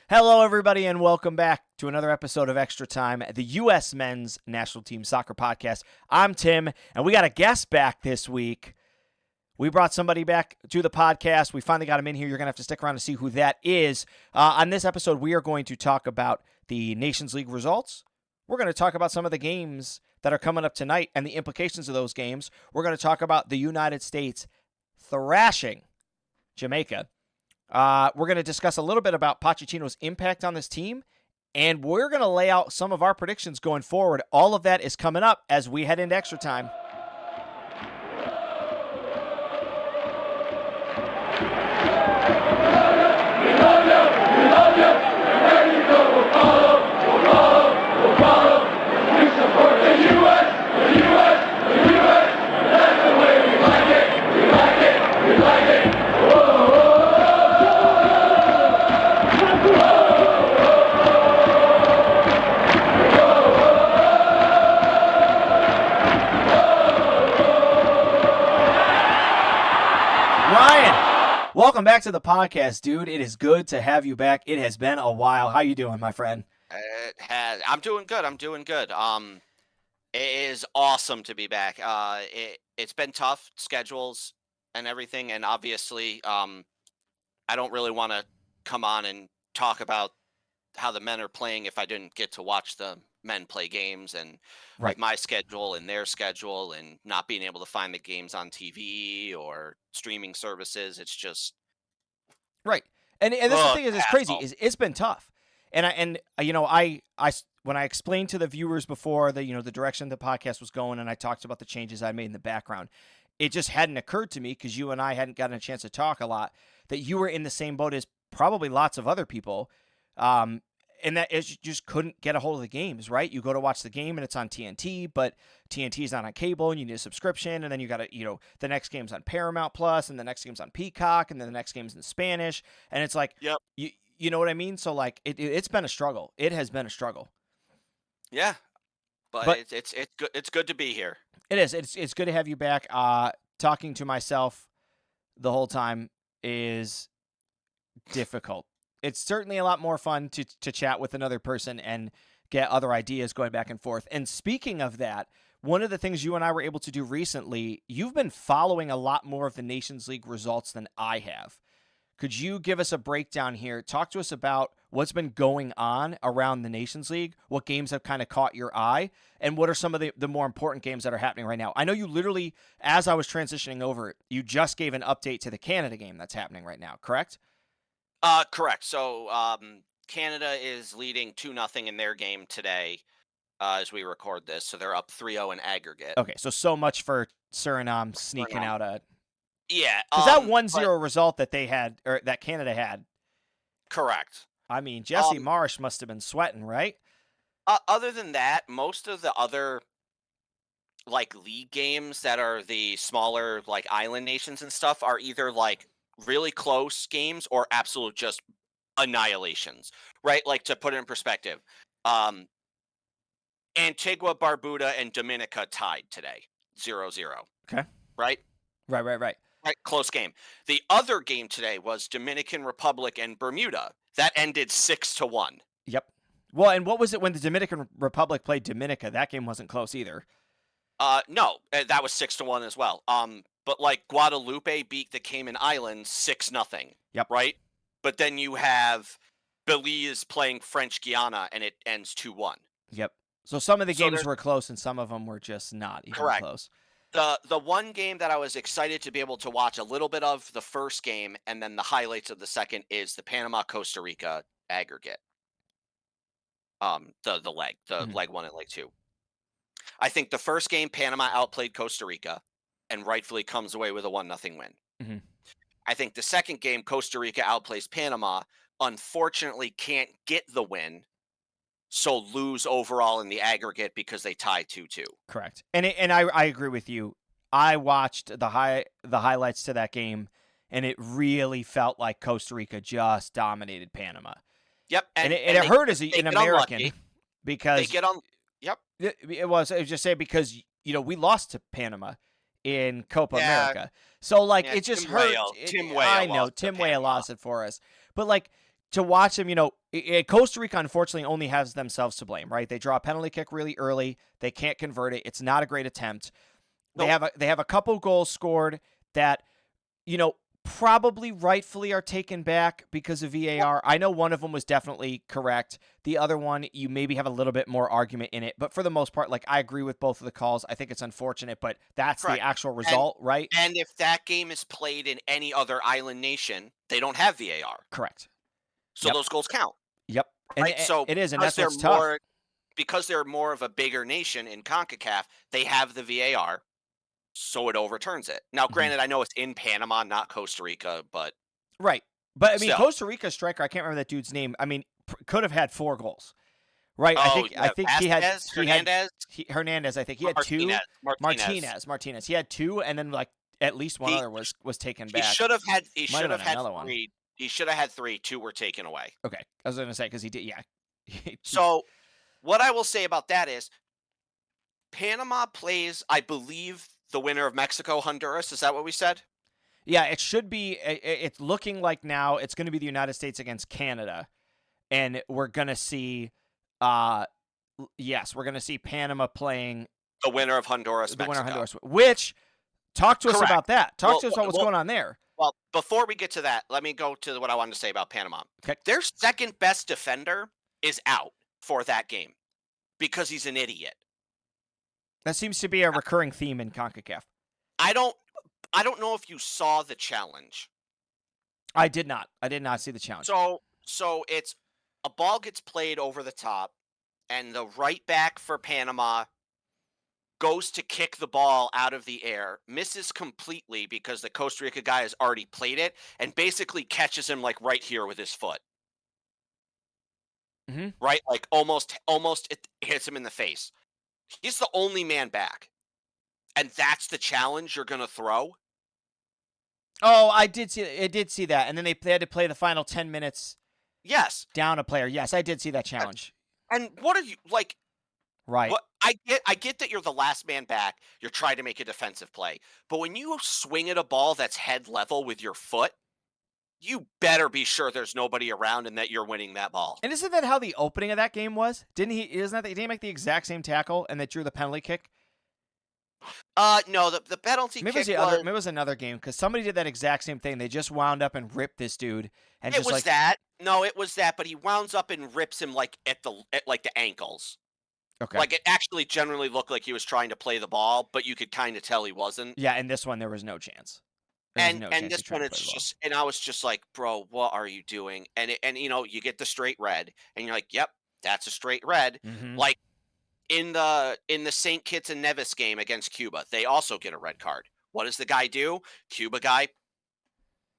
Hello, everybody, and welcome back to another episode of Extra Time, the U.S. Men's National Team Soccer Podcast. I'm Tim, and we got a guest back this week. We brought somebody back to the podcast. We finally got him in here. You're going to have to stick around to see who that is. On this episode, we are going to talk about the Nations League results. We're going to talk about some of the games that are coming up tonight and the implications of those games. We're going to talk about the United States thrashing Jamaica. We're going to discuss a little bit about Pochettinno's impact on this team, and we're going to lay out some of our predictions going forward. All of that is coming up as we head into Extra Time. Welcome back to the podcast, dude. It is good to have you back. It has been a while. How you doing, my friend? I'm doing good. It is awesome to be back. It's been tough, schedules and everything, and obviously, I don't really want to come on and talk about how the men are playing if I didn't get to watch the men play games and like my schedule and their schedule and not being able to find the games on TV or streaming services. It's just right. And this is the thing is it's crazy. It's been tough. And I when I explained to the viewers before the direction the podcast was going, and I talked about the changes I made in the background, it just hadn't occurred to me because you and I hadn't gotten a chance to talk a lot that you were in the same boat as probably lots of other people. And that is you just couldn't get a hold of the games, right? You go to watch the game and it's on TNT, but TNT is not on cable and you need a subscription. And then you got to, the next game's on Paramount Plus and the next game's on Peacock and then the next game's in Spanish. And it's like, yep. You know what I mean? So like it's been a struggle. It has been a struggle. Yeah. But it's good. It's good to be here. It is. It's good to have you back. Talking to myself the whole time is difficult. It's certainly a lot more fun to chat with another person and get other ideas going back and forth. And speaking of that, one of the things you and I were able to do recently, you've been following a lot more of the Nations League results than I have. Could you give us a breakdown here? Talk to us about what's been going on around the Nations League, what games have kind of caught your eye, and what are some of the more important games that are happening right now? I know you literally, as I was transitioning over, you just gave an update to the Canada game that's happening right now, correct? Correct. So Canada is leading 2-0 in their game today as we record this. So they're up 3-0 in aggregate. Okay, so much for Suriname sneaking out a... Yeah. Because that 1-0 result that they had, or that Canada had... Correct. I mean, Jesse Marsh must have been sweating, right? Other than that, most of the other league games that are the smaller island nations and stuff are either really close games or absolute just annihilations, right? Like, to put it in perspective, Antigua, Barbuda, and Dominica tied today, 0-0. Okay. Right? Right. Close game. The other game today was Dominican Republic and Bermuda. That ended 6-1. Yep. Well, and what was it when the Dominican Republic played Dominica? That game wasn't close either. No, that was 6-1 as well. But Guadalupe beat the Cayman Islands 6-0. Yep. Right? But then you have Belize playing French Guiana and it ends 2-1. Yep. So some of the games were close and some of them were just not even close. The one game that I was excited to be able to watch a little bit of the first game and then the highlights of the second is the Panama-Costa Rica aggregate. The leg 1 and leg 2. I think the first game, Panama outplayed Costa Rica and rightfully comes away with a 1-0 win. Mm-hmm. I think the second game, Costa Rica outplays Panama, unfortunately can't get the win, so lose overall in the aggregate because they tie 2-2. Correct. And I agree with you. I watched the highlights to that game, and it really felt like Costa Rica just dominated Panama. Yep. And it hurt as an American because they get on. Yep. It was just say because we lost to Panama in Copa America. So it just hurt. Tim Weah I know Tim Weah lost it for us. But to watch him, Costa Rica, unfortunately, only has themselves to blame, right? They draw a penalty kick really early. They can't convert it. It's not a great attempt. Nope. They have a couple goals scored that, probably rightfully are taken back because of VAR. I know one of them was definitely correct. The other one, you maybe have a little bit more argument in it. But for the most part, I agree with both of the calls. I think it's unfortunate, but that's the Correct. actual result, right? And if that game is played in any other island nation, they don't have VAR. Correct. So Yep. those goals count. Yep. Right? So it is, and because that's what's tough. because they're more of a bigger nation in CONCACAF, they have the VAR, so it overturns it. Now, granted, I know it's in Panama, not Costa Rica, but Right. But, I mean, still. Costa Rica striker, I can't remember that dude's name. I mean, could have had 4 goals. Right? I think he had Hernandez, I think. He had 2. Martinez. He had 2, and then, at least one other was taken back. He should have had another 3. one. He should have had 3. 2 were taken away. Okay. I was going to say, because he did, yeah. So, what I will say about that is, Panama plays, I believe, the winner of Mexico-Honduras. Is that what we said? Yeah, it should be. It's looking like now it's going to be the United States against Canada, and we're going to see, yes, we're going to see Panama playing the winner of Honduras, the Mexico. winner of Honduras. Which, talk to us Correct. about that. Talk to us about what's going on there. Well, before we get to that, let me go to what I wanted to say about Panama. Okay. Their second best defender is out for that game because he's an idiot. That seems to be a recurring theme in CONCACAF. I don't know if you saw the challenge. I did not. I did not see the challenge. So it's a ball gets played over the top, and the right back for Panama goes to kick the ball out of the air, misses completely because the Costa Rica guy has already played it, and basically catches him right here with his foot. Mm-hmm. Right? Almost it hits him in the face. He's the only man back. And that's the challenge you're going to throw? Oh, I did see that. And then they had to play the final 10 minutes. Yes. Down a player. Yes, I did see that challenge. And what are you Right. What I get that you're the last man back. You're trying to make a defensive play. But when you swing at a ball that's head level with your foot, you better be sure there's nobody around and that you're winning that ball. And isn't that how the opening of that game was? Didn't he make the exact same tackle and they drew the penalty kick? No, the penalty maybe kick maybe it was another game because somebody did that exact same thing. They just wound up and ripped this dude, and it was that. But he wounds up and rips him at the ankles. Okay. It actually generally looked like he was trying to play the ball, but you could kind of tell he wasn't. Yeah, and this one there was no chance. And this one it's just, and I was just like, bro, what are you doing? And you get the straight red, and you're like, yep, that's a straight red. Mm-hmm. In the St. Kitts and Nevis game against Cuba, they also get a red card. What does the guy do? Cuba guy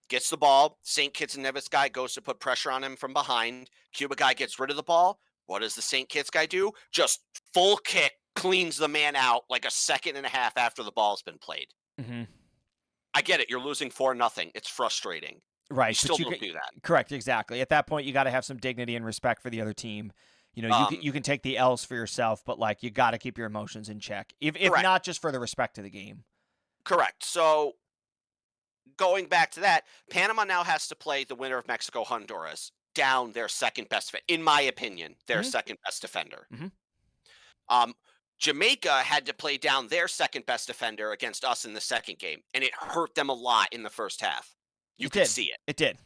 gets the ball. St. Kitts and Nevis guy goes to put pressure on him from behind. Cuba guy gets rid of the ball. What does the St. Kitts guy do? Just full kick, cleans the man out a second and a half after the ball's been played. Mm-hmm. I get it. You're losing 4-0. It's frustrating. Right. You still don't do that. Correct. Exactly. At that point, you got to have some dignity and respect for the other team. You can take the L's for yourself, but you got to keep your emotions in check, if not just for the respect of the game. Correct. So going back to that, Panama now has to play the winner of Mexico-Honduras down their second best, in my opinion, their second best defender. Mm-hmm. Jamaica had to play down their second best defender against us in the second game, and it hurt them a lot in the first half. You could see it. It did.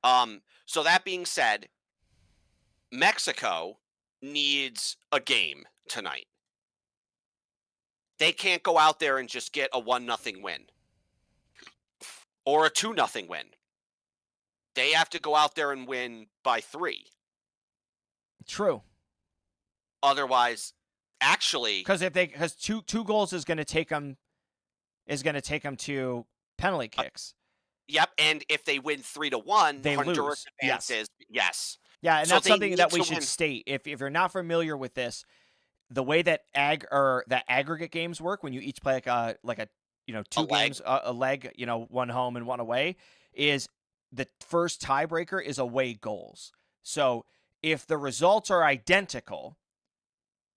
So that being said, Mexico needs a game tonight. They can't go out there and just get a 1-0 win or a 2-0 win. They have to go out there and win by 3. True. Otherwise, actually, because two goals is going to take them to penalty kicks. Yep, and if they win 3-1, they Honduras lose. advances. Yes. Yeah, and that's something that we should state. If you're not familiar with this, the way that aggregate games work, when you each play two games, a leg, one home and one away, is the first tiebreaker is away goals. So if the results are identical,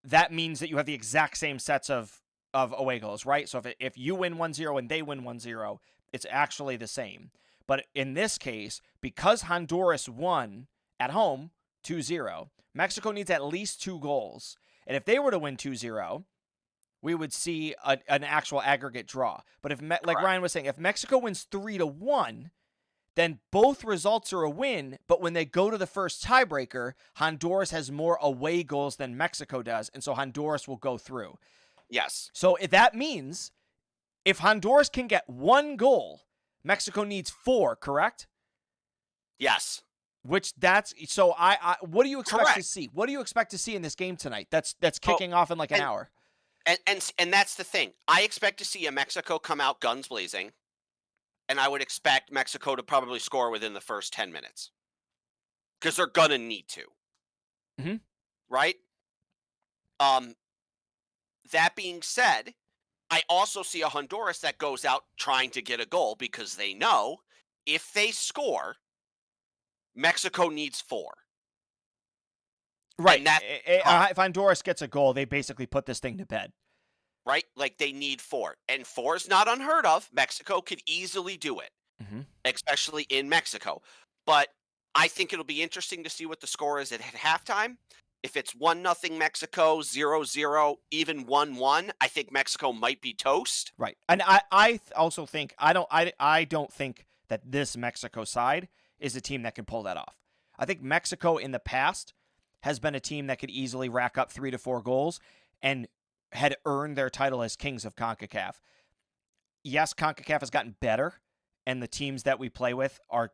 that means that you have the exact same sets of away goals, right? So if you win 1-0 and they win 1-0, it's actually the same. But in this case, because Honduras won at home 2-0. Mexico needs at least 2 goals. And if they were to win 2-0, we would see an actual aggregate draw. But if, like Ryan was saying, if Mexico wins 3-1, then both results are a win. But when they go to the first tiebreaker, Honduras has more away goals than Mexico does. And so Honduras will go through. Yes. So that means if Honduras can get 1 goal, Mexico needs 4, correct? Yes. Which that's so. What do you expect Correct. to see? What do you expect to see in this game tonight? That's kicking off in like an hour. And that's the thing. I expect to see a Mexico come out guns blazing, and I would expect Mexico to probably score within the first 10 minutes because they're gonna need to. Mm-hmm. Right. That being said, I also see a Honduras that goes out trying to get a goal because they know if they score, Mexico needs 4. Right. And that if Honduras gets a goal, they basically put this thing to bed. Right? Like they need 4. And 4 is not unheard of. Mexico could easily do it, especially in Mexico. But I think it'll be interesting to see what the score is at halftime. If it's 1-0 Mexico, 0-0, even 1-1, I think Mexico might be toast. Right. And I also think I don't think that this Mexico side is a team that can pull that off. I think Mexico in the past has been a team that could easily rack up 3 to 4 goals and had earned their title as kings of CONCACAF. Yes, CONCACAF has gotten better, and the teams that we play with are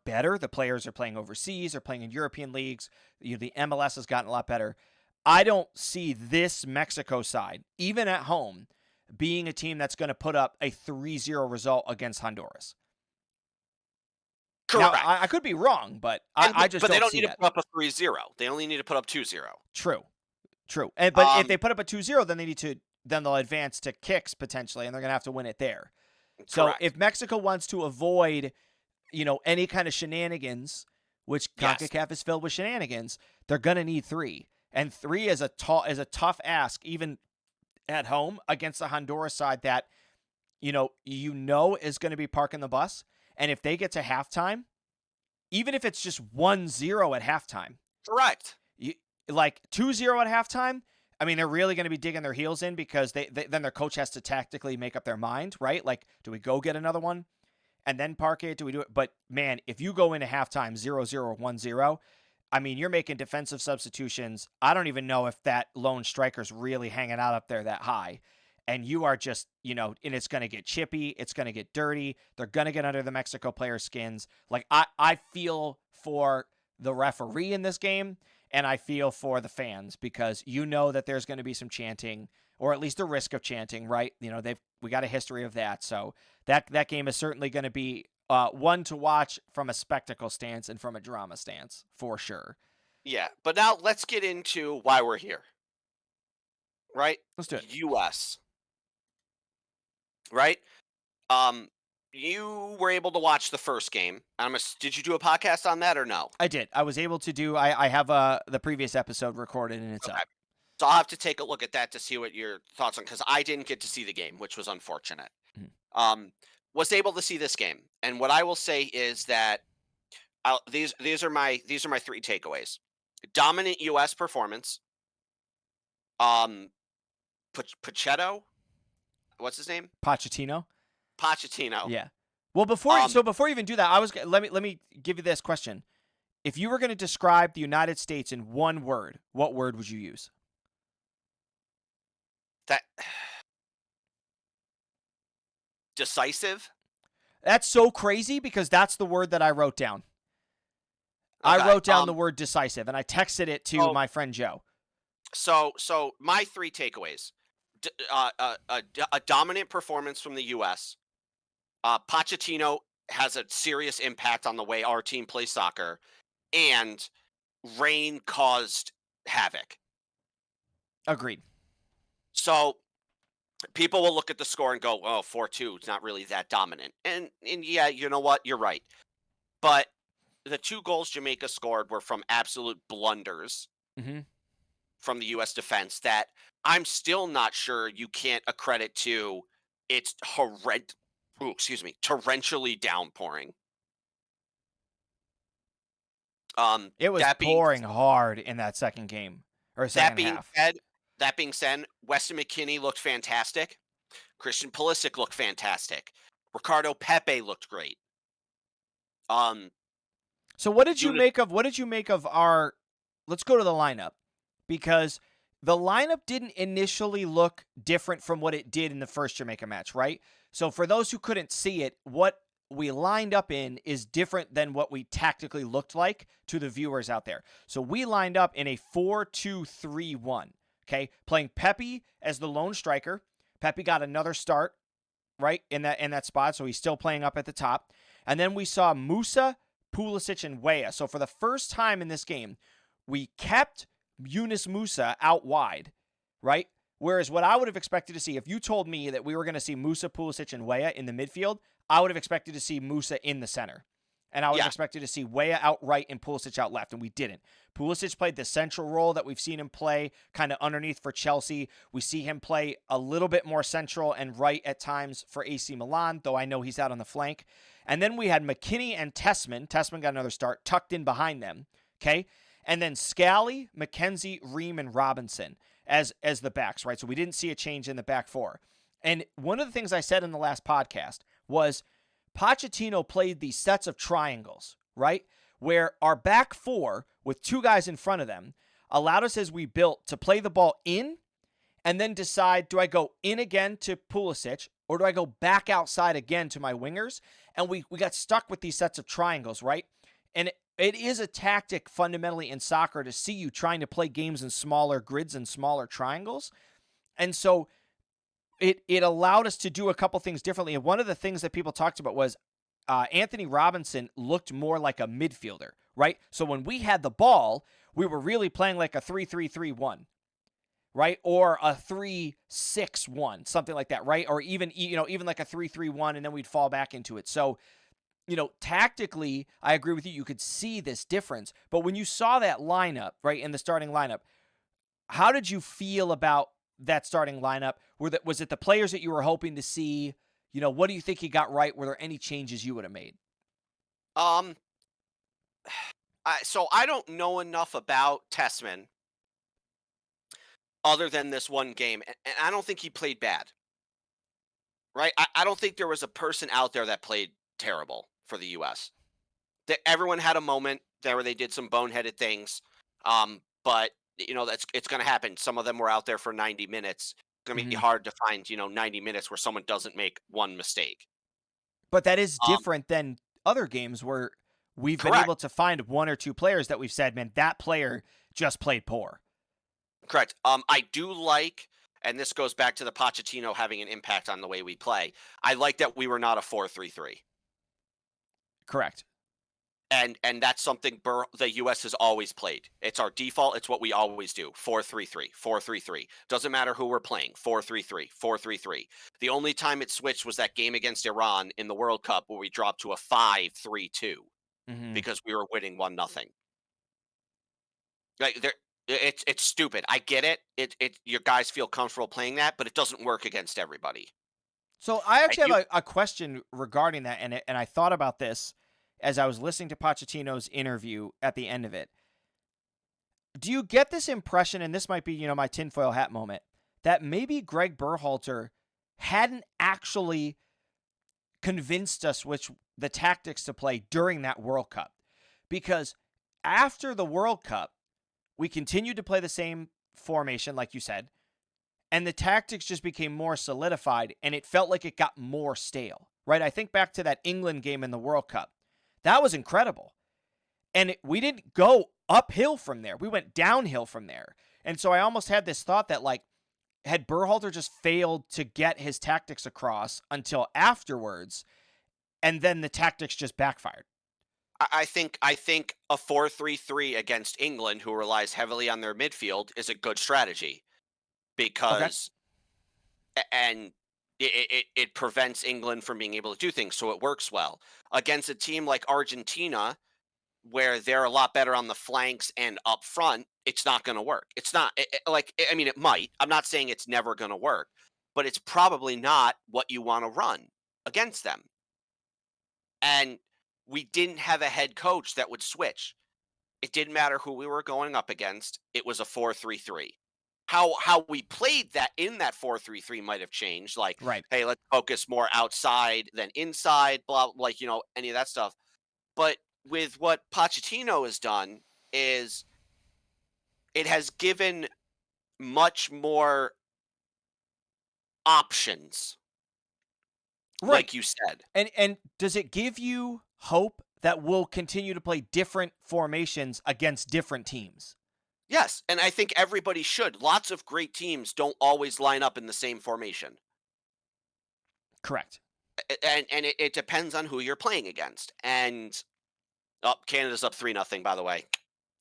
better. The players are playing overseas, are playing in European leagues. The MLS has gotten a lot better. I don't see this Mexico side, even at home, being a team that's going to put up a 3-0 result against Honduras. Correct. Now, I could be wrong, but I just don't see that. But they don't need to put up a 3-0. They only need to put up 2-0. True. But if they put up a 2-0, then they'll advance to kicks potentially, and they're going to have to win it there. Correct. So if Mexico wants to avoid, any kind of shenanigans, which CONCACAF is filled with shenanigans, they're going to need 3. And 3 is a tough ask, even at home against the Honduras side that, is going to be parking the bus. And if they get to halftime, even if it's just 1-0 at halftime. Correct. Like 2-0 at halftime, I mean, they're really going to be digging their heels in because then their coach has to tactically make up their mind, right? Like, do we go get another one and then park it? Do we do it? But, man, if you go into halftime 0-0 or 1-0, I mean, you're making defensive substitutions. I don't even know if that lone striker's really hanging out up there that high. And you are just, and it's going to get chippy. It's going to get dirty. They're going to get under the Mexico players' skins. Like, I feel for the referee in this game, and I feel for the fans because that there's going to be some chanting, or at least a risk of chanting, right? We got a history of that. So that game is certainly going to be one to watch from a spectacle stance and from a drama stance, for sure. Yeah, but now let's get into why we're here. Right? Let's do it. U.S. Right? You were able to watch the first game. Did you do a podcast on that or no? I did. I was able to do. I have the previous episode recorded and it's up. So I'll have to take a look at that to see what your thoughts on, because I didn't get to see the game, which was unfortunate. Was able to see this game, and what I will say is that these are my 3 takeaways: dominant U.S. performance. Pochettinno, what's his name? Pochettinno. Yeah. Well, before you even do that, let me give you this question. If you were going to describe the United States in one word, what word would you use? Decisive. That's so crazy because that's the word that I wrote down. Okay, I wrote down the word decisive, and I texted it to my friend Joe. So my 3 takeaways: a dominant performance from the U.S. Pochettinno has a serious impact on the way our team plays soccer, and rain caused havoc. Agreed. So people will look at the score and go, "Oh, 4-2, it's not really that dominant." And yeah, you know what? You're right. But the 2 goals Jamaica scored were from absolute blunders from the U.S. defense that I'm still not sure you can't accredit to its torrentially downpouring. It was That being pouring hard in that second game or that second being half. said, that being said, Weston McKennie looked fantastic. Christian Pulisic looked fantastic. Ricardo Pepe looked great. So what did you Eunice, make of our let's go to the lineup because the lineup didn't initially look different from what it did in the first Jamaica match, right? So for those who couldn't see it, what we lined up in is different than what we tactically looked like to the viewers out there. So we lined up in a 4-2-3-1, okay? Playing Pepi as the lone striker. Pepi got another start, right, in that spot, so he's still playing up at the top. And then we saw Musa, Pulisic, and Weah. So for the first time in this game, we kept Yunus Musa out wide, right? Whereas what I would have expected to see, if you told me that we were going to see Musa, Pulisic, and Weah in the midfield, I would have expected to see Musa in the center. And I would have expected to see Weah out right and Pulisic out left, and we didn't. Pulisic played the central role that we've seen him play kind of underneath for Chelsea. We see him play a little bit more central and right at times for AC Milan, though I know he's out on the flank. And then we had McKennie and Tessman. Tessman got another start, tucked in behind them, okay? And then Scally, McKenzie, Ream, and Robinson as the backs, right? So we didn't see a change in the back four. And one of the things I said in the last podcast was Pochettinno played these sets of triangles, right? Where our back four, with two guys in front of them, allowed us as we built to play the ball in and then decide, do I go in again to Pulisic or do I go back outside again to my wingers? And we got stuck with these sets of triangles, right? And it is a tactic fundamentally in soccer to see you trying to play games in smaller grids and smaller triangles. And so it allowed us to do a couple things differently. And one of the things that people talked about was Anthony Robinson looked more like a midfielder, right? So when we had the ball, we were really playing like a 3-3-3-1, right? Or a 3-6-1, something like that, right? Or even like a 3-3-1, and then we'd fall back into it. So, tactically, I agree with you. You could see this difference. But when you saw that lineup, right, in the starting lineup, how did you feel about that starting lineup? Was it the players that you were hoping to see? What do you think you got right? Were there any changes you would have made? um, so I don't know enough about Tessman other than this one game, and I don't think he played bad. Right? I don't think there was a person out there that played terrible for the U.S. Everyone had a moment there where they did some boneheaded things, but it's going to happen. Some of them were out there for 90 minutes. It's going to be hard to find 90 minutes where someone doesn't make one mistake. But that is different than other games where we've been able to find one or two players that we've said, man, that player just played poor. Correct. I do like, and this goes back to the Pochettinno having an impact on the way we play. I like that we were not a 4-3-3. Correct. And that's something the U.S. has always played. It's our default. It's what we always do. 4-3-3, 4-3-3. Doesn't matter who we're playing. 4-3-3, 4-3-3. The only time it switched was that game against Iran in the World Cup where we dropped to a 5-3-2 because we were winning 1-0. Like it's stupid. I get it. It your guys feel comfortable playing that, but it doesn't work against everybody. So I actually have a question regarding that, and I thought about this as I was listening to Pochettinno's interview at the end of it. Do you get this impression, and this might be, my tinfoil hat moment, that maybe Greg Berhalter hadn't actually convinced us which the tactics to play during that World Cup? Because after the World Cup, we continued to play the same formation, like you said, and the tactics just became more solidified, and it felt like it got more stale, right? I think back to that England game in the World Cup. That was incredible. And we didn't go uphill from there. We went downhill from there. And so I almost had this thought that, had Berhalter just failed to get his tactics across until afterwards, and then the tactics just backfired. I think a 4-3-3 against England, who relies heavily on their midfield, is a good strategy because and it prevents England from being able to do things, so it works well. Against a team like Argentina, where they're a lot better on the flanks and up front, it's not going to work. It's not it might. I'm not saying it's never going to work, but it's probably not what you want to run against them. And we didn't have a head coach that would switch. it didn't matter who we were going up against. It was a 4-3-3. How we played that in that 4-3-3 might have changed. Like, Right. hey, let's focus more outside than inside, blah, like, any of that stuff. But with what Pochettinno has done is it has given much more options, Right. like you said. And does it give you hope that we'll continue to play different formations against different teams? Yes, and I think everybody should. Lots of great teams don't always line up in the same formation. Correct. And it depends on who you're playing against. And oh, Canada's up 3-0, by the way.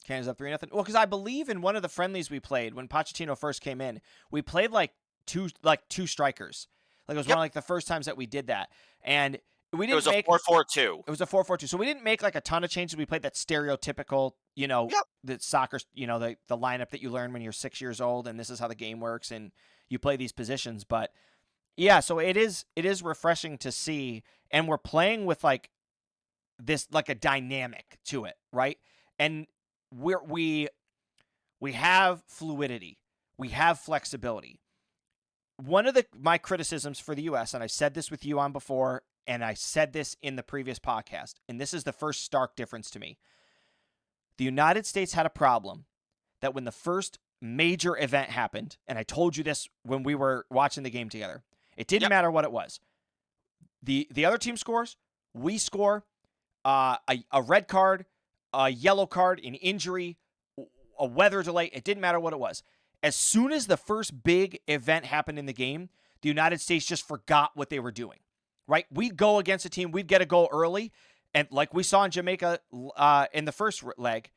Canada's up 3-0. Well, because I believe in one of the friendlies we played when Pochettino first came in, we played like two strikers. Like it was one of like the first times that we did that, and we didn't make It was a 4-4-2. It was a 4-4-2. So we didn't make like a ton of changes. We played that stereotypical, the soccer, the lineup that you learn when you're 6 years old, and this is how the game works, and you play these positions. But yeah, so it is refreshing to see, and we're playing with like this like a dynamic to it, right? And we have fluidity, we have flexibility. One of my criticisms for the U.S., and I said this with you on before, and I said this in the previous podcast, and this is the first stark difference to me. The United States had a problem that when the first major event happened, and I told you this when we were watching the game together, it didn't matter what it was. The other team scores, we score, a red card, a yellow card, an injury, a weather delay, it didn't matter what it was. As soon as the first big event happened in the game, the United States just forgot what they were doing, right? We'd go against a team, we'd get a goal early, and like we saw in Jamaica in the first leg,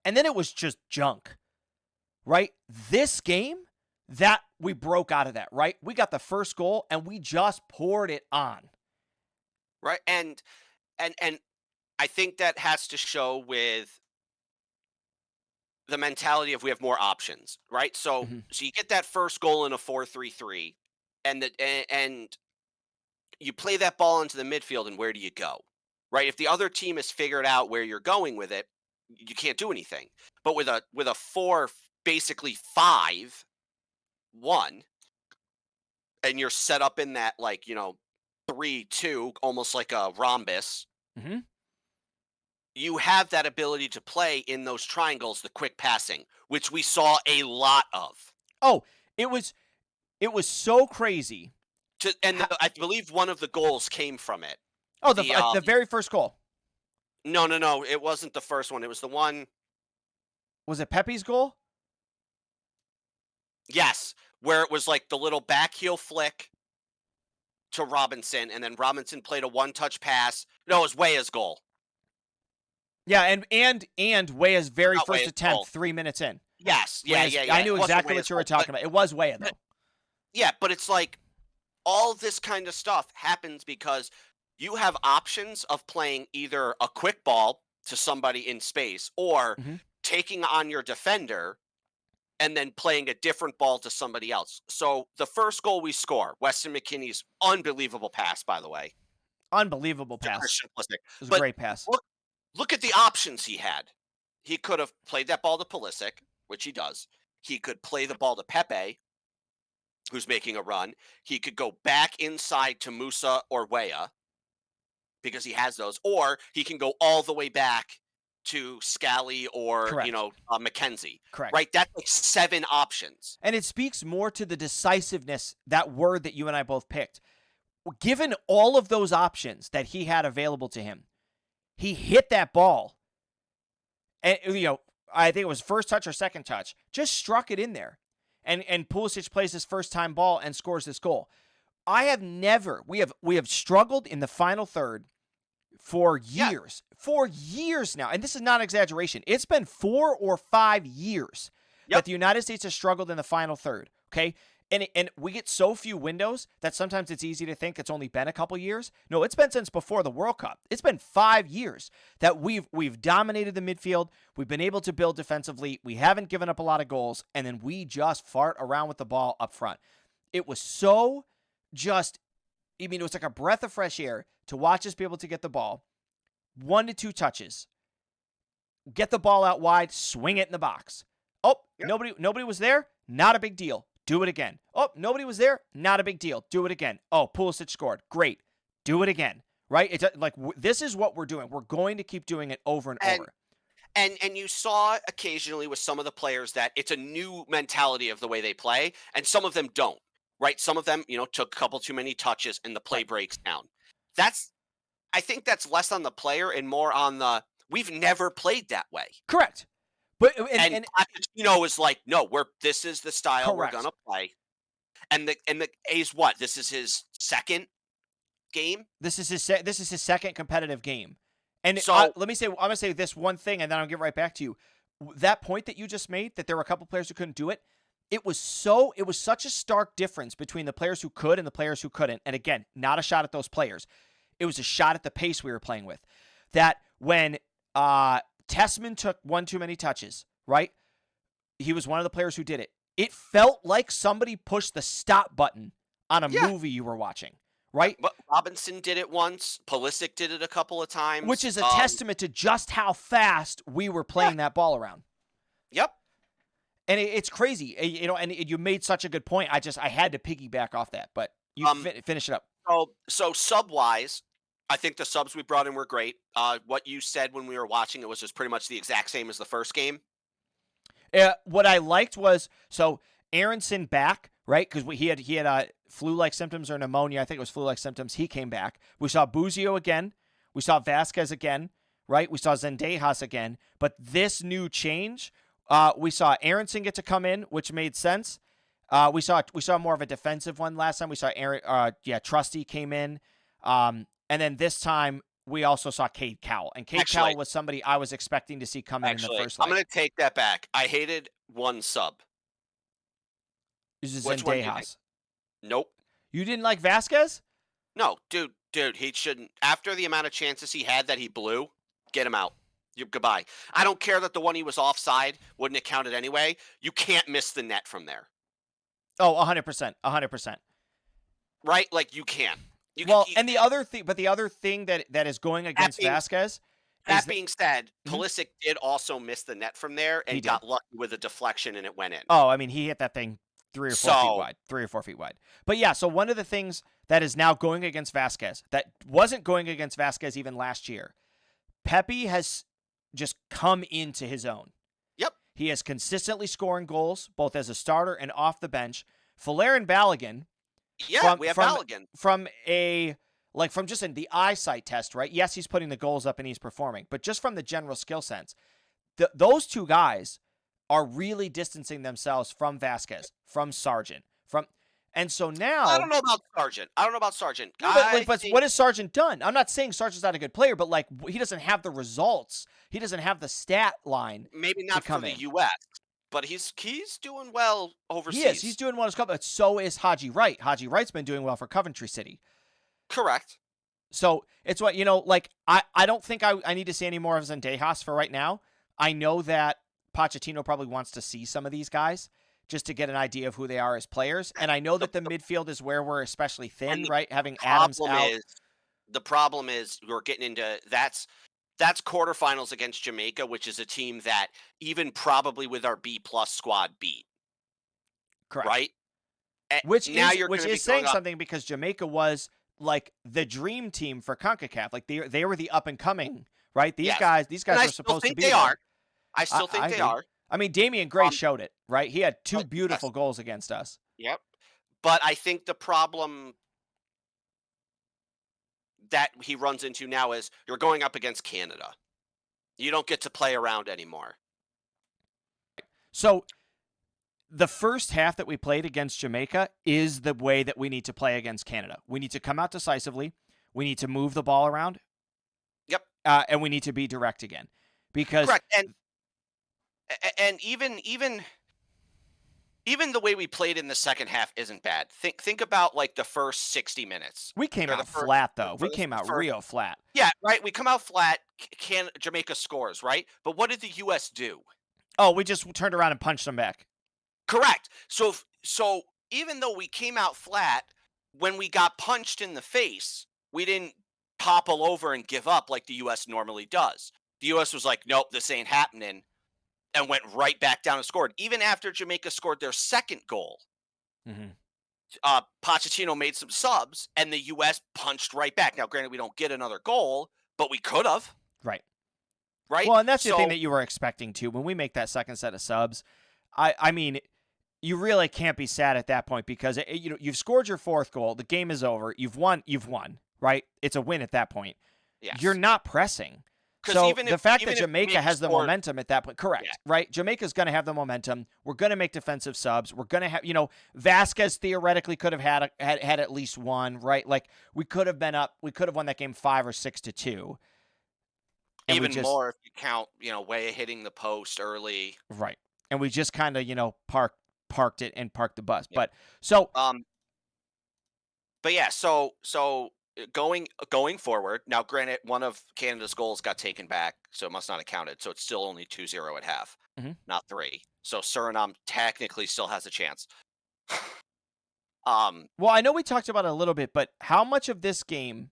and then it was just junk, right? This game, that we broke out of that, right? We got the first goal, and we just poured it on. Right, and I think that has to show with the mentality of we have more options, right? So you get that first goal in a 4-3-3, and you play that ball into the midfield, and where do you go? Right? If the other team has figured out where you're going with it, you can't do anything. But with a 4, basically 5-1, and you're set up in that 3-2, almost like a rhombus. Mm-hmm. You have that ability to play in those triangles, the quick passing, which we saw a lot of. Oh, it was so crazy. I believe one of the goals came from it. Oh, the very first goal. No, it wasn't the first one. It was the one. Was it Pepi's goal? Yes, where it was like the little back heel flick to Robinson, and then Robinson played a one-touch pass. No, it was Weah's goal. Yeah, and Weah's very Not first Weah's attempt goal. 3 minutes in. Yes, yeah. I knew exactly what you were talking about. It was Weah, though. Yeah, but it's like all this kind of stuff happens because you have options of playing either a quick ball to somebody in space or taking on your defender and then playing a different ball to somebody else. So the first goal we score, Weston McKennie's unbelievable pass, by the way. Unbelievable pass. It was a great pass. Look at the options he had. He could have played that ball to Pulisic, which he does. He could play the ball to Pepi, who's making a run. He could go back inside to Musa or Weah, because he has those. Or he can go all the way back to Scally or, McKenzie. Correct. Right? That's like 7 options. And it speaks more to the decisiveness, that word that you and I both picked. Given all of those options that he had available to him, he hit that ball. And, I think it was first touch or second touch, just struck it in there. And Pulisic plays his first time ball and scores this goal. We have struggled in the final third for years. Yeah. 4 years now. And this is not an exaggeration. It's been 4 or 5 years that the United States has struggled in the final third. Okay. And we get so few windows that sometimes it's easy to think it's only been a couple years. No, it's been since before the World Cup. It's been 5 years that we've dominated the midfield. We've been able to build defensively. We haven't given up a lot of goals, and then we just fart around with the ball up front. It was so it was like a breath of fresh air to watch us be able to get the ball 1 to 2 touches. get the ball out wide, swing it in the box. Oh, Yep. nobody was there. Not a big deal. Do it again. Oh, nobody was there. Not a big deal. Do it again. Oh, Pulisic scored. Great. Do it again. Right? It's like this is what we're doing. We're going to keep doing it over and over. And you saw occasionally with some of the players that it's a new mentality of the way they play, and some of them don't. Right? Some of them, took a couple too many touches and the play breaks down. I think that's less on the player and more on the we've never played that way. Correct. But And Pochettinno is like, no, this is the style Correct. we're gonna play. And the A's what? This is his second game. This is his second competitive game. And So I'm gonna say this one thing, and then I'll get right back to you. That point that you just made, that there were a couple players who couldn't do it. It was such a stark difference between the players who could and the players who couldn't. And again, not a shot at those players. It was a shot at the pace we were playing with. That when Tessman took one too many touches, right? He was one of the players who did it. It felt like somebody pushed the stop button on a movie you were watching, right? But Robinson did it once. Pulisic did it a couple of times. Which is a testament to just how fast we were playing that ball around. Yep. And it's crazy, and you made such a good point. I had to piggyback off that, but you finish it up. So sub-wise, I think the subs we brought in were great. What you said when we were watching it was just pretty much the exact same as the first game. What I liked was, so Aronson back, right? Because he had flu-like symptoms or pneumonia. I think it was flu-like symptoms. He came back. We saw Buzio again. We saw Vasquez again, right? We saw Zendejas again. But this new change, we saw Aronson get to come in, which made sense. We saw more of a defensive one last time. We saw Trusty came in. And then this time, we also saw Cade Cowell. And Cade Cowell was somebody I was expecting to see come in the first leg. I'm going to take that back. I hated one sub. This is Zendejas. Nope. You didn't like Vasquez? No, dude, he shouldn't. After the amount of chances he had that he blew, get him out. Goodbye. I don't care that the one he was offside wouldn't have counted anyway. You can't miss the net from there. Oh, 100%. 100%. Right? Like, you can't. And the other thing that is going against Vasquez. That being said, Pulisic did also miss the net from there and got lucky with a deflection and it went in. Oh, I mean, he hit that thing 3 or 4 feet wide. But yeah, so one of the things that is now going against Vasquez that wasn't going against Vasquez even last year, Pepi has just come into his own. Yep. He is consistently scoring goals, both as a starter and off the bench. Falarin Balogun. Yeah, we have Balogun. From just in the eyesight test, right? Yes, he's putting the goals up and he's performing, but just from the general skill sense, those two guys are really distancing themselves from Vasquez, from Sargent, and so now I don't know about Sargent. But what has Sargent done? I'm not saying Sargent's not a good player, but like he doesn't have the results. He doesn't have the stat line. Maybe not for the U.S. But he's doing well overseas. He is. He's doing well in his club, but so is Haji Wright. Haji Wright's been doing well for Coventry City. Correct. So it's what, I don't think I need to see any more of Zendejas for right now. I know that Pochettinno probably wants to see some of these guys just to get an idea of who they are as players. And I know that the midfield is where we're especially thin, right? Having Adams out. The problem is we're getting into that's quarterfinals against Jamaica, which is a team that even probably with our B+ squad beat. Correct. Right? Which is saying something because Jamaica was like the dream team for CONCACAF. Like they were the up and coming, right? These guys were supposed to be there. I still think they are. I mean, Damian Gray showed it, right? He had 2 beautiful goals against us. Yep. But I think the problem that he runs into now is you're going up against Canada. You don't get to play around anymore. So the first half that we played against Jamaica is the way that we need to play against Canada. We need to come out decisively. We need to move the ball around. Yep. And we need to be direct again. Because correct. And even the way we played in the second half isn't bad. Think about like the first 60 minutes. We came out flat though. We came out real flat. Yeah, right. We come out flat. Jamaica scores, right? But what did the U.S. do? Oh, we just turned around and punched them back. Correct. So even though we came out flat, when we got punched in the face, we didn't topple over and give up like the U.S. normally does. The U.S. was like, nope, this ain't happening, and went right back down and scored. Even after Jamaica scored their second goal, Mm-hmm. Pochettinno made some subs, and the U.S. punched right back. Now, granted, we don't get another goal, but we could have. Right. Right? Well, and that's the thing So, that you were expecting too. When we make that second set of subs, I mean, you really can't be sad at that point because you've scored your fourth goal. The game is over. You've won. Right? It's a win at that point. yes. You're not pressing. 'Cause So even the if- fact even that if Jamaica has the scored- momentum at that point, correct, Yeah. right? Jamaica's going to have the momentum. We're going to make defensive subs. We're going to have, Vasquez theoretically could have had at least one, right? Like we could have been up. We could have won that game 5 or 6-2. And Even more if you count, Weah hitting the post early. Right. And we just kind of, parked it and parked the bus. Yeah. But so But yeah, so going forward, now granted, one of Canada's goals got taken back, so it must not have counted. So it's still only 2-0 at half, Mhm. not 3. So Suriname technically still has a chance. well, I know we talked about it a little bit, but how much of this game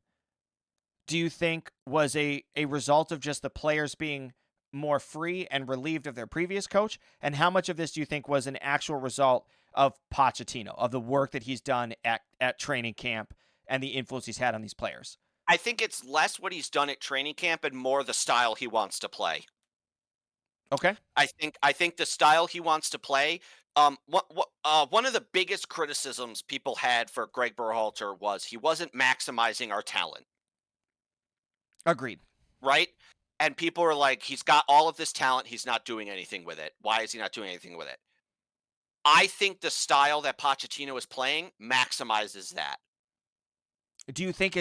do you think was a result of just the players being more free and relieved of their previous coach? And how much of this do you think was an actual result of Pochettinno, of the work that he's done at training camp and the influence he's had on these players? I think it's less what he's done at training camp and more the style he wants to play. Okay. I think the style he wants to play. One of the biggest criticisms people had for Greg Berhalter was he wasn't maximizing our talent. Agreed. Right? And people are like, he's got all of this talent. He's not doing anything with it. Why is he not doing anything with it? I think the style that Pochettinno is playing maximizes that. Do you think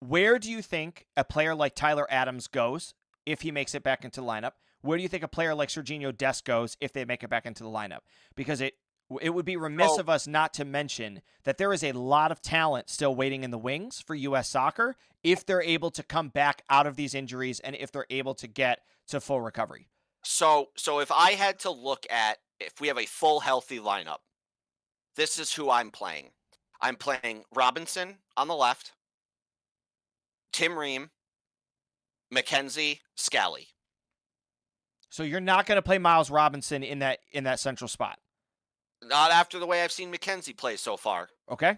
where do you think a player like Tyler Adams goes if he makes it back into the lineup? Where do you think a player like Serginho Dest goes if they make it back into the lineup? Because it would be remiss of us not to mention that there is a lot of talent still waiting in the wings for U.S. soccer if they're able to come back out of these injuries and if they're able to get to full recovery. So if I had to look at if we have a full healthy lineup, this is who I'm playing. I'm playing Robinson on the left, Tim Ream, McKenzie, Scally. So you're not going to play Miles Robinson in that central spot. Not after the way I've seen McKenzie play so far. Okay.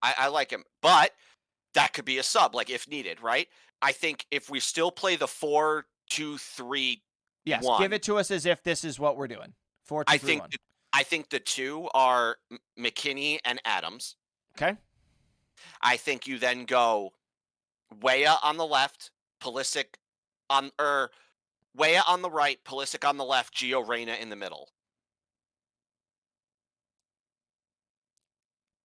I like him, but that could be a sub, like if needed, right? I think if we still play the 4-2-3, yes, 1, give it to us as if this is what we're doing. 4-2-3-1. I think the two are McKinney and Adams. Okay. I think you then go Weah on the left, Pulisic Weah on the right, Pulisic on the left, Gio Reyna in the middle.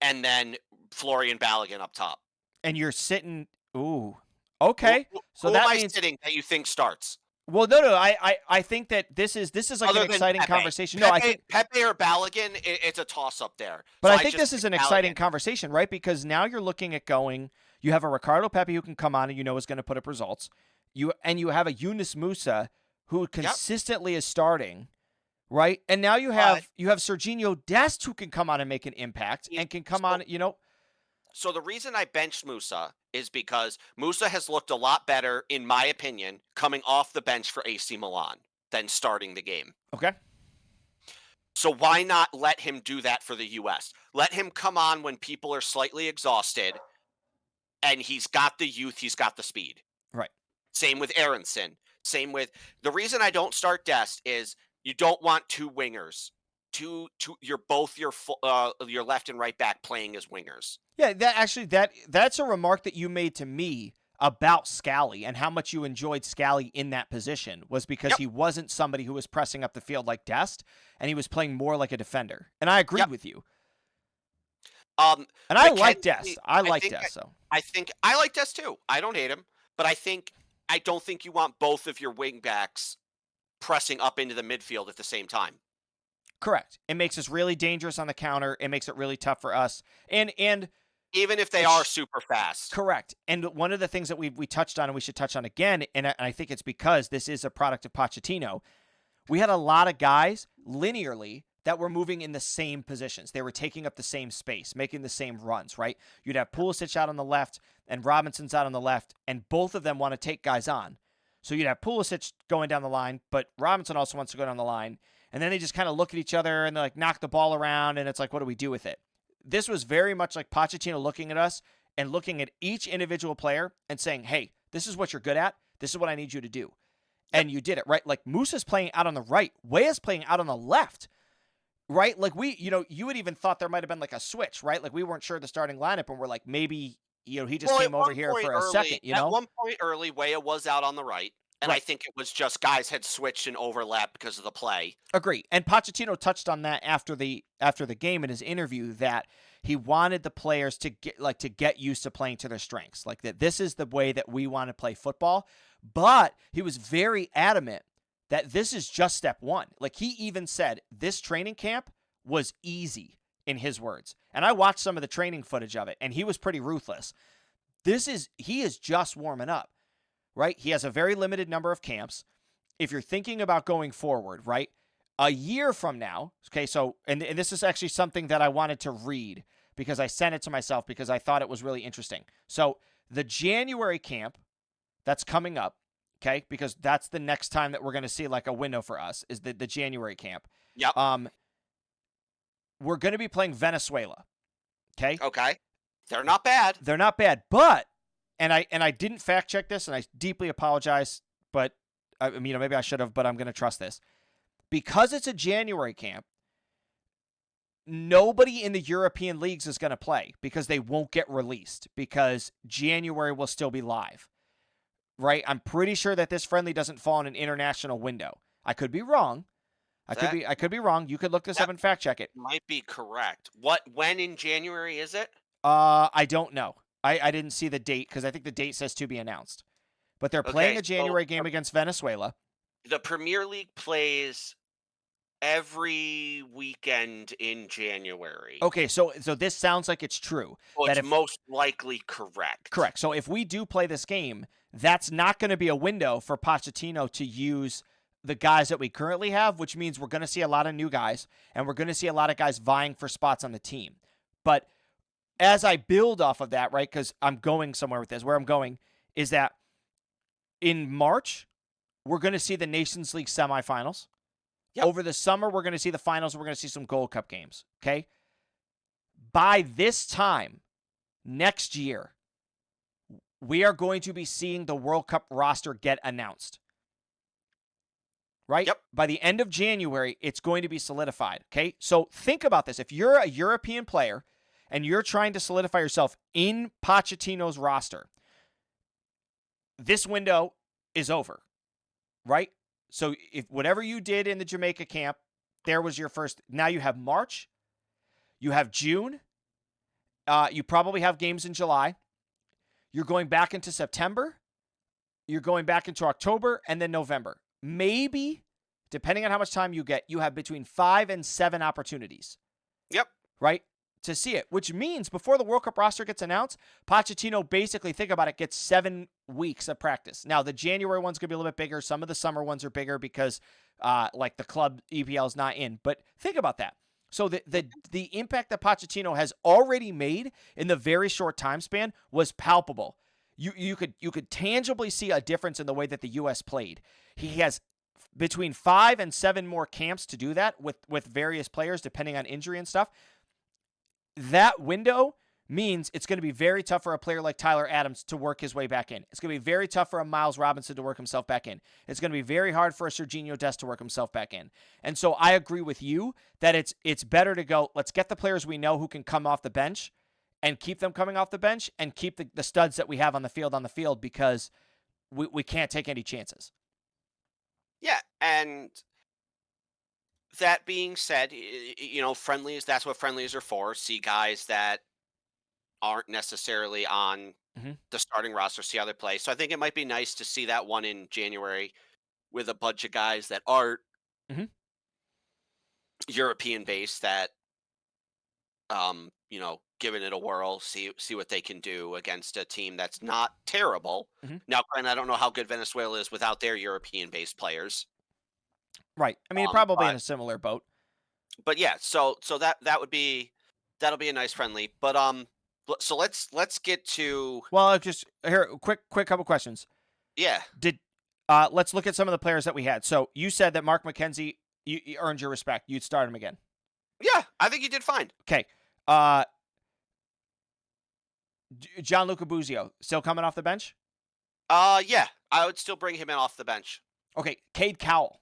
And then Florian Balogun up top. And you're sitting. Ooh. Okay. Who am I sitting that you think starts? Well, no. I think that this is like Other an than exciting Pepi. conversation. Pepi, I think Pepi or Balogun, it's a toss up there. But So I think just this is an pick exciting Balogun. conversation, right? Because now you're looking at going. You have a Ricardo Pepi who can come on and is going to put up results. You have a Yunus Musa who consistently is starting. Right, and now you have Serginho Dest who can come on and make an impact and can come on. So the reason I benched Musa is because Musa has looked a lot better, in my opinion, coming off the bench for AC Milan than starting the game. Okay. So why not let him do that for the U.S.? Let him come on when people are slightly exhausted, and he's got the youth, he's got the speed. Right. Same with Aronson. Same with the reason I don't start Dest is. You don't want two wingers. You're both your left and right back playing as wingers. Yeah, that's a remark that you made to me about Scally and how much you enjoyed Scally in that position was because he wasn't somebody who was pressing up the field like Dest, and he was playing more like a defender. And I agreed with you. And I like Dest. I like Dest. So I think I like Dest too. I don't hate him, but I don't think you want both of your wing backs pressing up into the midfield at the same time. Correct. It makes us really dangerous on the counter. It makes it really tough for us. And even if they are super fast. Correct. And one of the things that we touched on and we should touch on again, and I think it's because this is a product of Pochettinno, we had a lot of guys linearly that were moving in the same positions. They were taking up the same space, making the same runs, right? You'd have Pulisic out on the left and Robinson's out on the left, and both of them want to take guys on. So you'd have Pulisic going down the line, but Robinson also wants to go down the line. And then they just kind of look at each other and they like knock the ball around, and it's like, what do we do with it? This was very much like Pochettinno looking at us and looking at each individual player and saying, hey, this is what you're good at. This is what I need you to do. And you did it, right? Like Musa's playing out on the right. Weah's playing out on the left, right? Like you had even thought there might have been like a switch, right? Like we weren't sure the starting lineup, and we're like, maybe, he just came over here for a second, At one point early, Weah was out on the right. And I think it was just guys had switched and overlapped because of the play. Agree. And Pochettinno touched on that after the game in his interview, that he wanted the players to get used to playing to their strengths. Like that this is the way that we want to play football. But he was very adamant that this is just step one. Like he even said this training camp was easy, in his words. And I watched some of the training footage of it, and he was pretty ruthless. He is just warming up. Right? He has a very limited number of camps. If you're thinking about going forward, right? A year from now, okay, so, and this is actually something that I wanted to read because I sent it to myself because I thought it was really interesting. So the January camp that's coming up, okay, because that's the next time that we're going to see like a window for us is the January camp. Yep. We're going to be playing Venezuela, okay? Okay. They're not bad. They're not bad, but And I didn't fact check this, and I deeply apologize, but maybe I should have, but I'm going to trust this. Because it's a January camp, nobody in the European leagues is going to play because they won't get released because January will still be live. Right? I'm pretty sure that this friendly doesn't fall in an international window. I could be wrong. I could be wrong. You could look this up and fact check it. Might be correct. When in January is it? I don't know. I didn't see the date because I think the date says to be announced. But they're playing a January game against Venezuela. The Premier League plays every weekend in January. Okay, so this sounds like it's true. Well, it's most likely correct. Correct. So if we do play this game, that's not going to be a window for Pochettinno to use the guys that we currently have, which means we're going to see a lot of new guys, and we're going to see a lot of guys vying for spots on the team. But as I build off of that, right, because I'm going somewhere with this, where I'm going is that in March, we're going to see the Nations League semifinals. Yep. Over the summer, we're going to see the finals. We're going to see some Gold Cup games, okay? By this time next year, we are going to be seeing the World Cup roster get announced, right? Yep. By the end of January, it's going to be solidified, okay? So think about this. If you're a European player and you're trying to solidify yourself in Pochettinno's roster, this window is over, right? So if whatever you did in the Jamaica camp, there was your first. Now you have March, you have June, you probably have games in July. You're going back into September, you're going back into October, and then November. Maybe, depending on how much time you get, you have between 5 and 7 opportunities. Yep. Right? To see it, which means before the World Cup roster gets announced, Pochettinno basically, think about it, gets 7 weeks of practice. Now, the January one's going to be a little bit bigger. Some of the summer ones are bigger because like the club EPL is not in. But think about that. So the impact that Pochettinno has already made in the very short time span was palpable. You could tangibly see a difference in the way that the U.S. played. He has between 5 and 7 more camps to do that with various players, depending on injury and stuff. That window means it's going to be very tough for a player like Tyler Adams to work his way back in. It's going to be very tough for a Miles Robinson to work himself back in. It's going to be very hard for a Serginho Dest to work himself back in. And so I agree with you that it's better to go, let's get the players we know who can come off the bench and keep them coming off the bench and keep the studs that we have on the field because we can't take any chances. Yeah, and that being said, friendlies, that's what friendlies are for. See guys that aren't necessarily on the starting roster, see how they play. So I think it might be nice to see that one in January with a bunch of guys that aren't European based that, giving it a whirl, see what they can do against a team that's not terrible. Now, granted, I don't know how good Venezuela is without their European based players. Right. I mean, probably in a similar boat. But yeah, so that'll be a nice friendly. But so let's get to. Well, just here, quick couple questions. Yeah. Let's look at some of the players that we had. So you said that Mark McKenzie, you earned your respect. You'd start him again. Yeah, I think he did fine. Okay. Gianluca Buzio, still coming off the bench? Yeah, I would still bring him in off the bench. Okay, Cade Cowell.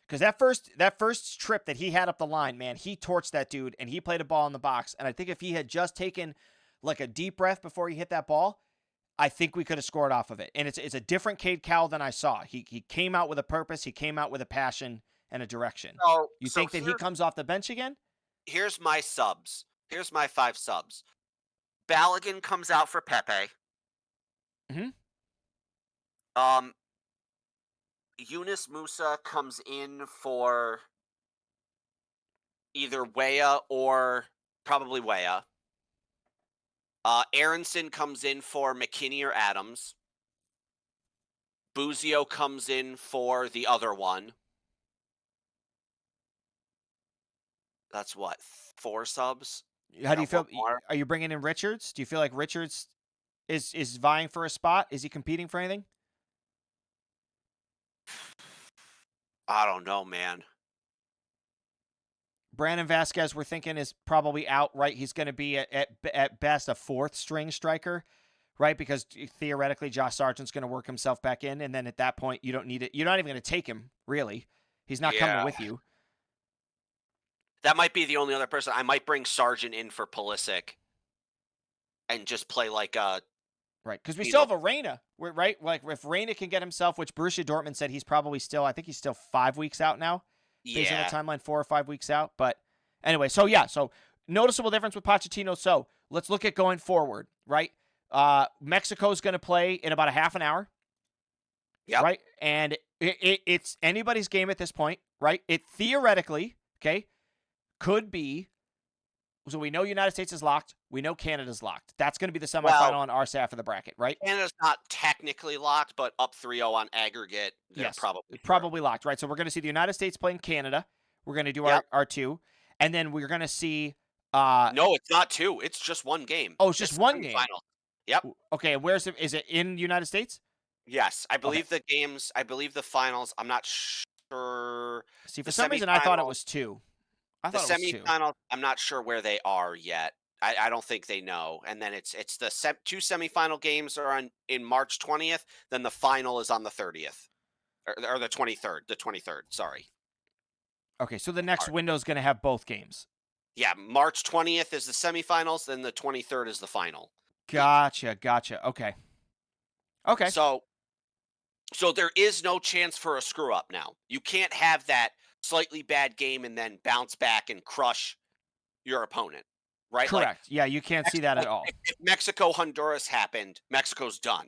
Because that first trip that he had up the line, man, he torched that dude, and he played a ball in the box. And I think if he had just taken like a deep breath before he hit that ball, I think we could have scored off of it. And it's a different Cade Cowell than I saw. He came out with a purpose. He came out with a passion and a direction. You think that he comes off the bench again? Here's my subs. Here's my 5 subs. Balogun comes out for Pepi. Mm-hmm. Yunus Musa comes in for either Weah or probably Weah. Aronson comes in for McKinney or Adams. Buzio comes in for the other one. That's what, 4 subs? How do you feel? Are you bringing in Richards? Do you feel like Richards is vying for a spot? Is he competing for anything? I don't know, man. Brandon Vasquez, we're thinking, is probably out, right? He's going to be at best a 4th string striker, right? Because theoretically, Josh Sargent's going to work himself back in, and then at that point, you don't need it. You're not even going to take him, really. He's not coming with you. That might be the only other person. I might bring Sargent in for Pulisic and just play like a... Right, because we still have a Reyna, right? Like, if Reyna can get himself, which Borussia Dortmund said he's probably still, I think he's still 5 weeks out now. Based on the timeline, 4 or 5 weeks out. But anyway, so noticeable difference with Pochettinno. So let's look at going forward, right? Mexico's going to play in about a half an hour. Yeah. Right? And it's anybody's game at this point, right? It theoretically, could be. So we know United States is locked. We know Canada's locked. That's going to be the semifinal on our half of the bracket, right? Canada's not technically locked, but up 3-0 on aggregate. They're probably locked, right? So we're going to see the United States playing Canada. We're going to do our 2. And then we're going to see... no, it's not 2. It's just 1 game. Oh, it's just 1 game? Final. Yep. Okay, where's it? Is it in the United States? Yes. I believe the games... I believe the finals... I'm not sure... See, for some reason, I thought it was 2. The semifinals, I'm not sure where they are yet. I don't think they know. And then it's the 2 semifinal games are in March 20th. Then the final is on the 30th. Or the 23rd. The 23rd, sorry. Okay, so the next window is going to have both games. Yeah, March 20th is the semifinals. Then the 23rd is the final. Gotcha. Okay. So there is no chance for a screw-up now. You can't have that slightly bad game and then bounce back and crush your opponent, right? Correct. Yeah, you can't see that at all. If Mexico-Honduras happened, Mexico's done.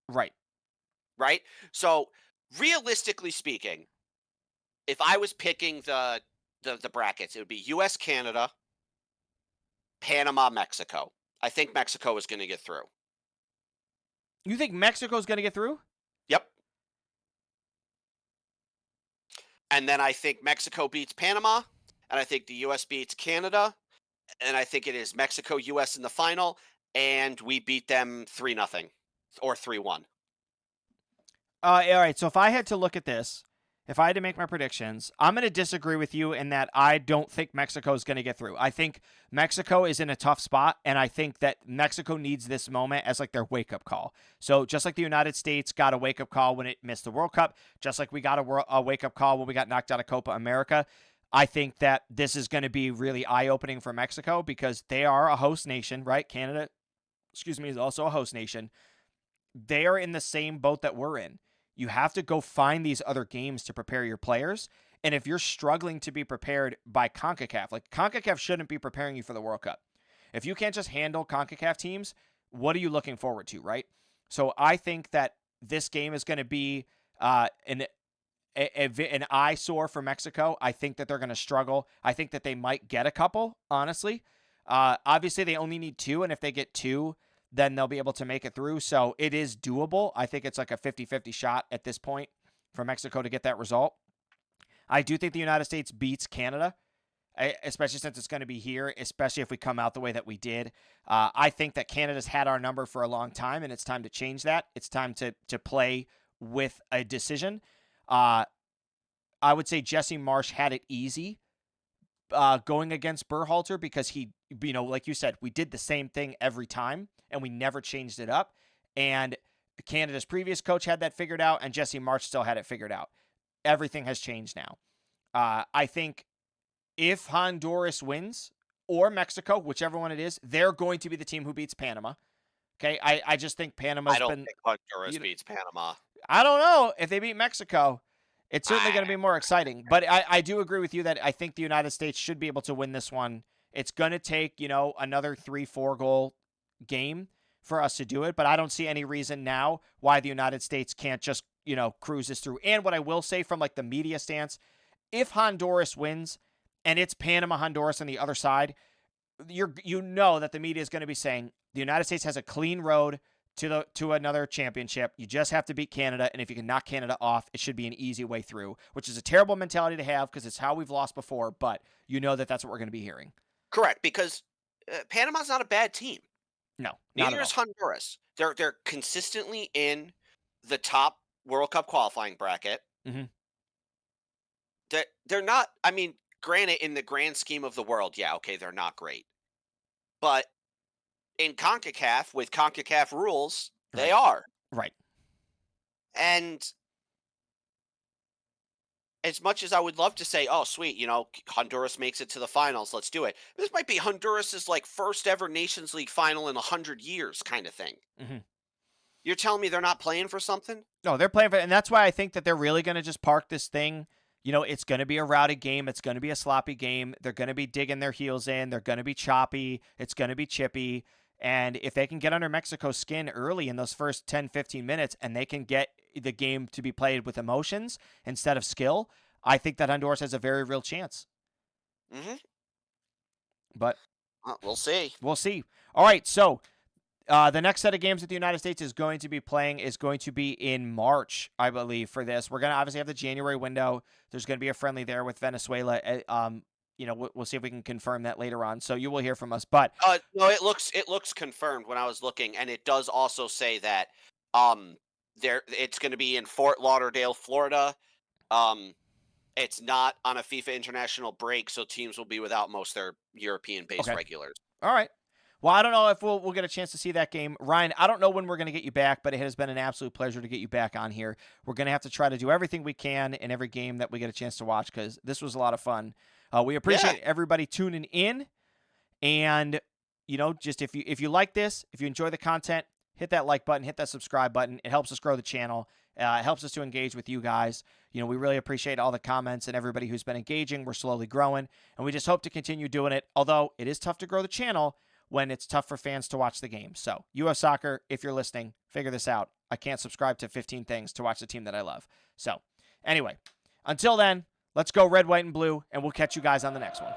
Right. So realistically speaking, if I was picking the brackets, it would be US, Canada, Panama, Mexico. I think Mexico is going to get through. You think Mexico's going to get through? Yep. And then I think Mexico beats Panama, and I think the U.S. beats Canada, and I think it is Mexico-U.S. in the final, and we beat them 3-0 or 3-1. All right, so if I had to look at this, if I had to make my predictions, I'm going to disagree with you in that I don't think Mexico is going to get through. I think Mexico is in a tough spot, and I think that Mexico needs this moment as like their wake-up call. So just like the United States got a wake-up call when it missed the World Cup, just like we got a wake-up call when we got knocked out of Copa America, I think that this is going to be really eye-opening for Mexico because they are a host nation, right? Canada, is also a host nation. They are in the same boat that we're in. You have to go find these other games to prepare your players. And if you're struggling to be prepared by CONCACAF, like CONCACAF shouldn't be preparing you for the World Cup. If you can't just handle CONCACAF teams, what are you looking forward to, right? So I think that this game is going to be an eyesore for Mexico. I think that they're going to struggle. I think that they might get a couple, honestly. Obviously, they only need 2, and if they get 2, then they'll be able to make it through. So it is doable. I think it's like a 50-50 shot at this point for Mexico to get that result. I do think the United States beats Canada. especially since it's going to be here, especially if we come out the way that we did. I think that Canada's had our number for a long time, and it's time to change that. It's time to play with a decision. I would say Jesse Marsch had it easy going against Berhalter because he, like you said, we did the same thing every time, and we never changed it up. And Canada's previous coach had that figured out, and Jesse Marsch still had it figured out. Everything has changed now. I think if Honduras wins or Mexico, whichever one it is, they're going to be the team who beats Panama. Okay, I just think Panama's I don't been. think Honduras beats Panama. I don't know if they beat Mexico. It's certainly going to be more exciting. But I do agree with you that I think the United States should be able to win this one. It's going to take, another 3-4 goal game for us to do it. But I don't see any reason now why the United States can't just, cruise this through. And what I will say from like the media stance, if Honduras wins and it's Panama, Honduras on the other side, you know that the media is going to be saying the United States has a clean road to another championship. You just have to beat Canada, and if you can knock Canada off, it should be an easy way through, which is a terrible mentality to have because it's how we've lost before, but you know that that's what we're going to be hearing. Correct, because Panama's not a bad team. No, neither is Honduras. They're consistently in the top World Cup qualifying bracket. Mm-hmm. They're not, I mean, granted, in the grand scheme of the world, yeah, okay, they're not great. But in CONCACAF, with CONCACAF rules, they are. Right. And as much as I would love to say, oh, sweet, Honduras makes it to the finals, let's do it. This might be Honduras's first ever Nations League final in 100 years kind of thing. Mm-hmm. You're telling me they're not playing for something? No, they're playing for, and that's why I think that they're really going to just park this thing. It's going to be a rowdy game. It's going to be a sloppy game. They're going to be digging their heels in. They're going to be choppy. It's going to be chippy. And if they can get under Mexico's skin early in those first 10, 15 minutes, and they can get the game to be played with emotions instead of skill, I think that Honduras has a very real chance. Mm-hmm. But we'll see. We'll see. All right, so the next set of games that the United States is going to be playing is going to be in March, I believe, for this. We're going to obviously have the January window. There's going to be a friendly there with Venezuela. We'll see if we can confirm that later on. So you will hear from us. But no, it looks confirmed when I was looking, and it does also say that it's going to be in Fort Lauderdale, Florida. It's not on a FIFA international break, so teams will be without most of their European-based regulars. All right. Well, I don't know if we'll get a chance to see that game. Ryan, I don't know when we're going to get you back, but it has been an absolute pleasure to get you back on here. We're going to have to try to do everything we can in every game that we get a chance to watch because this was a lot of fun. We appreciate everybody tuning in. And, just if you like this, if you enjoy the content, hit that like button, hit that subscribe button. It helps us grow the channel. It helps us to engage with you guys. We really appreciate all the comments and everybody who's been engaging. We're slowly growing, and we just hope to continue doing it, although it is tough to grow the channel when it's tough for fans to watch the game. So, US Soccer, if you're listening, figure this out. I can't subscribe to 15 things to watch the team that I love. So, anyway, until then, let's go red, white, and blue, and we'll catch you guys on the next one.